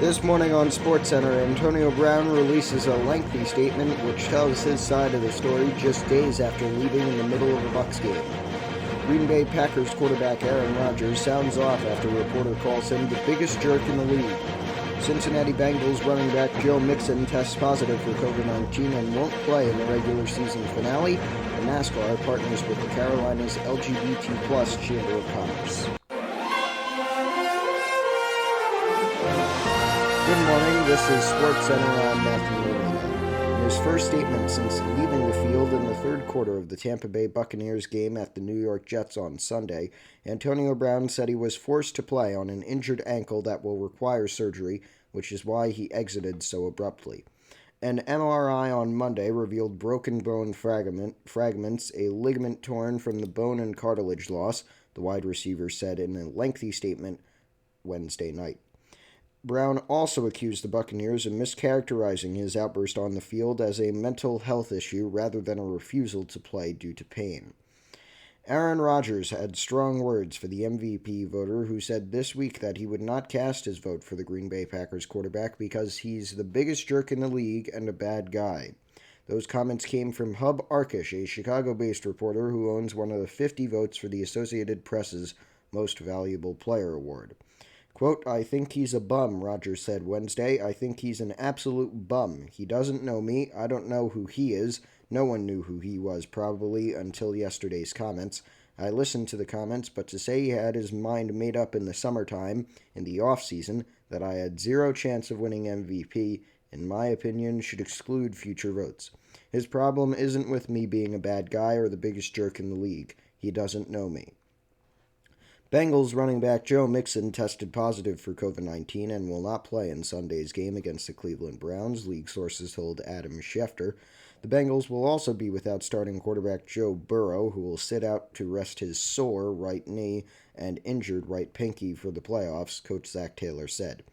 This morning on SportsCenter, Antonio Brown releases a lengthy statement which tells his side of the story just days after leaving in the middle of a Bucs game. Green Bay Packers quarterback Aaron Rodgers sounds off after a reporter calls him the biggest jerk in the league. Cincinnati Bengals running back Joe Mixon tests positive for COVID-19 and won't play in the regular season finale. And NASCAR partners with the Carolinas LGBT+ Chamber of Commerce. Good morning, this is SportsCenter. I'm Matthew Marino. In his first statement since leaving the field in the third quarter of the Tampa Bay Buccaneers game at the New York Jets on Sunday, Antonio Brown said he was forced to play on an injured ankle that will require surgery, which is why he exited so abruptly. An MRI on Monday revealed broken bone fragments, a ligament torn from the bone and cartilage loss, the wide receiver said in a lengthy statement Wednesday night. Brown also accused the Buccaneers of mischaracterizing his outburst on the field as a mental health issue rather than a refusal to play due to pain. Aaron Rodgers had strong words for the MVP voter who said this week that he would not cast his vote for the Green Bay Packers quarterback because he's the biggest jerk in the league and a bad guy. Those comments came from Hub Arkush, a Chicago-based reporter who owns one of the 50 votes for the Associated Press's Most Valuable Player Award. Quote, "I think he's a bum," Rodgers said Wednesday. "I think he's an absolute bum. He doesn't know me. I don't know who he is. No one knew who he was probably until yesterday's comments. I listened to the comments, but to say he had his mind made up in the summertime, in the off-season, that I had zero chance of winning MVP, in my opinion, should exclude future votes. His problem isn't with me being a bad guy or the biggest jerk in the league. He doesn't know me." Bengals running back Joe Mixon tested positive for COVID-19 and will not play in Sunday's game against the Cleveland Browns, league sources told Adam Schefter. The Bengals will also be without starting quarterback Joe Burrow, who will sit out to rest his sore right knee and injured right pinky for the playoffs, Coach Zach Taylor said.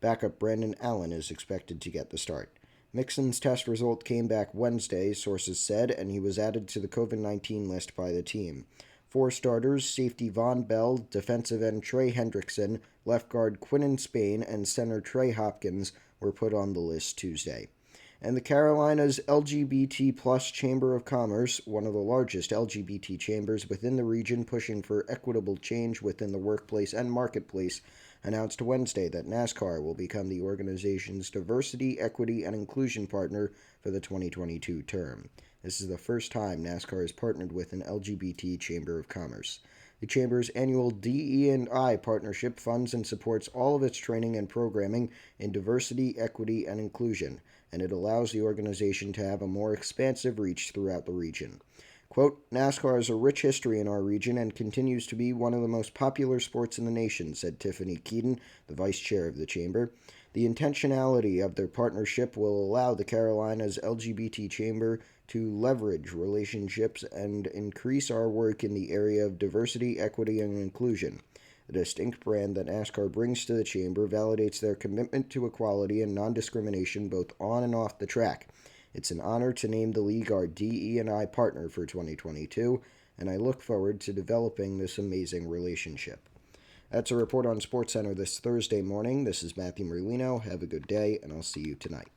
Backup Brandon Allen is expected to get the start. Mixon's test result came back Wednesday, sources said, and he was added to the COVID-19 list by the team. 4 starters, safety Von Bell, defensive end Trey Hendrickson, left guard Quinnen Spain, and center Trey Hopkins were put on the list Tuesday. And the Carolinas LGBT+ Chamber of Commerce, one of the largest LGBT chambers within the region pushing for equitable change within the workplace and marketplace, announced Wednesday that NASCAR will become the organization's diversity, equity, and inclusion partner for the 2022 term. This is the first time NASCAR has partnered with an LGBT Chamber of Commerce. The Chamber's annual DE&I partnership funds and supports all of its training and programming in diversity, equity, and inclusion, and it allows the organization to have a more expansive reach throughout the region. Quote, "NASCAR has a rich history in our region and continues to be one of the most popular sports in the nation," said Tiffany Keaton, the vice chair of the chamber. The intentionality of their partnership will allow the Carolinas LGBT Chamber to leverage relationships and increase our work in the area of diversity, equity, and inclusion. The distinct brand that NASCAR brings to the chamber validates their commitment to equality and non-discrimination both on and off the track. It's an honor to name the league our DE&I partner for 2022, and I look forward to developing this amazing relationship. That's a report on SportsCenter this Thursday morning. This is Matthew Merlino. Have a good day, and I'll see you tonight.